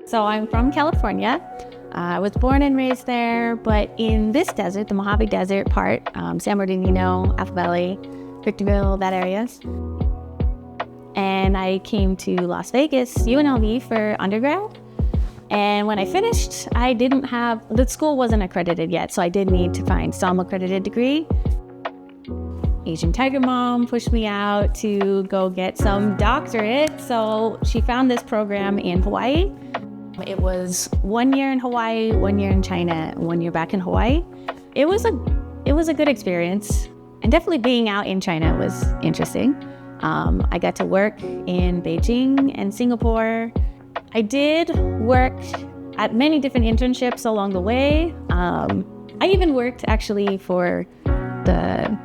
So I'm from California. I was born and raised there, but in this desert, the Mojave Desert part, San Bernardino, Apple Valley, Victorville, that area. And I came to Las Vegas, UNLV, for undergrad. And when I finished, the school wasn't accredited yet, so I did need to find some accredited degree. Asian Tiger Mom pushed me out to go get some doctorate, so she found this program in Hawaii. It was 1 year in Hawaii, 1 year in China, 1 year back in Hawaii. It was a good experience, and definitely being out in China was interesting. I got to work in Beijing and Singapore. I did work at many different internships along the way. I even worked actually for the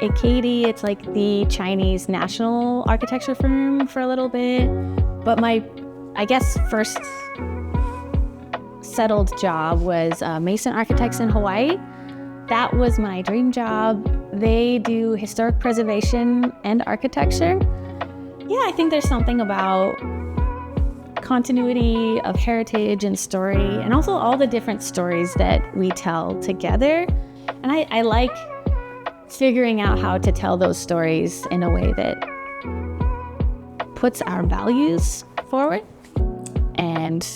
ACADI, it's like the Chinese national architecture firm, for a little bit. But my, I guess, first settled job was Mason Architects in Hawaii. That was my dream job. They do historic preservation and architecture. Yeah, I think there's something about continuity of heritage and story, and also all the different stories that we tell together. And I like figuring out how to tell those stories in a way that puts our values forward. And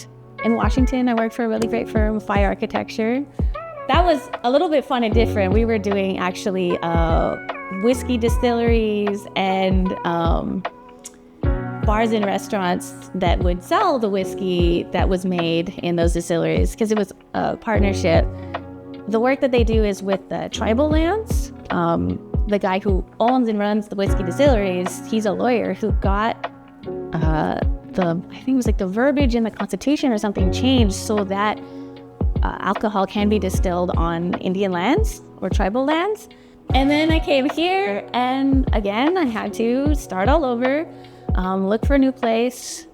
in Washington, I worked for a really great firm, Fire Architecture. That was a little bit fun and different. We were doing actually whiskey distilleries and bars and restaurants that would sell the whiskey that was made in those distilleries, because it was a partnership. The work that they do is with the tribal lands. The guy who owns and runs the whiskey distilleries, he's a lawyer who got I think it was like the verbiage in the Constitution or something changed so that alcohol can be distilled on Indian lands or tribal lands. And then I came here, and again, I had to start all over, look for a new place.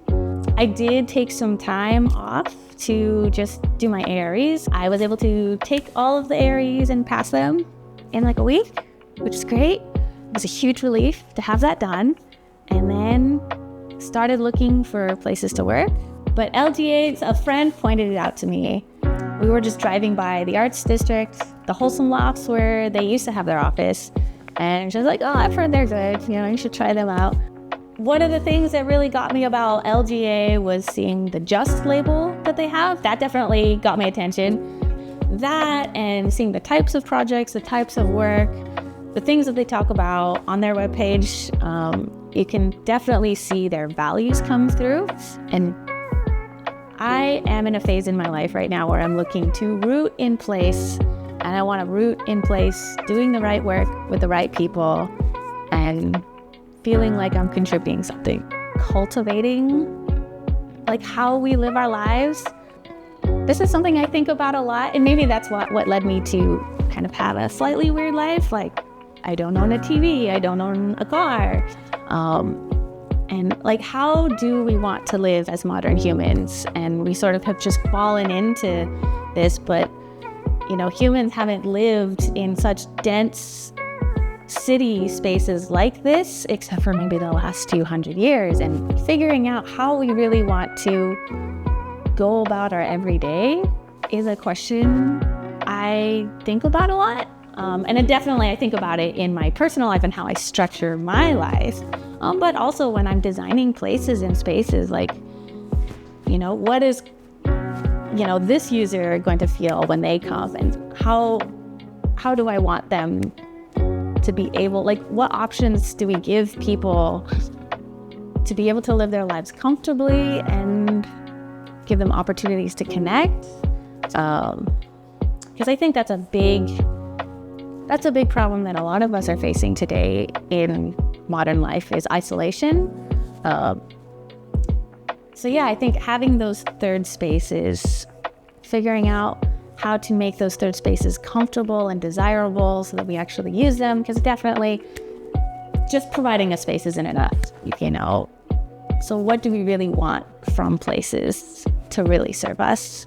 I did take some time off to just do my AREs. I was able to take all of the AREs and pass them in like a week, which is great. It was a huge relief to have that done. And then started looking for places to work. But LGA, a friend pointed it out to me. We were just driving by the Arts District, the Wholesome Lofts where they used to have their office. And she was like, oh, I've heard they're good. You should try them out. One of the things that really got me about LGA was seeing the Just label that they have. That definitely got my attention. That, and seeing the types of projects, the types of work, the things that they talk about on their webpage, you can definitely see their values come through. And I am in a phase in my life right now where I'm looking to root in place, and I want to root in place doing the right work with the right people and feeling like I'm contributing something. Cultivating like how we live our lives. This is something I think about a lot, and maybe that's what led me to kind of have a slightly weird life. Like, I don't own a TV, I don't own a car. And like, how do we want to live as modern humans? And we sort of have just fallen into this, but humans haven't lived in such dense city spaces like this, except for maybe the last 200 years. And figuring out how we really want to go about our everyday is a question I think about a lot. And definitely I think about it in my personal life and how I structure my life. But also when I'm designing places and spaces, like, what is, this user going to feel when they come, and how do I want them to be able, like, what options do we give people to be able to live their lives comfortably and give them opportunities to connect? Because I think that's a big problem that a lot of us are facing today in modern life, is isolation. So yeah, I think having those third spaces, figuring out how to make those third spaces comfortable and desirable so that we actually use them, because definitely just providing a space isn't enough, So what do we really want from places to really serve us?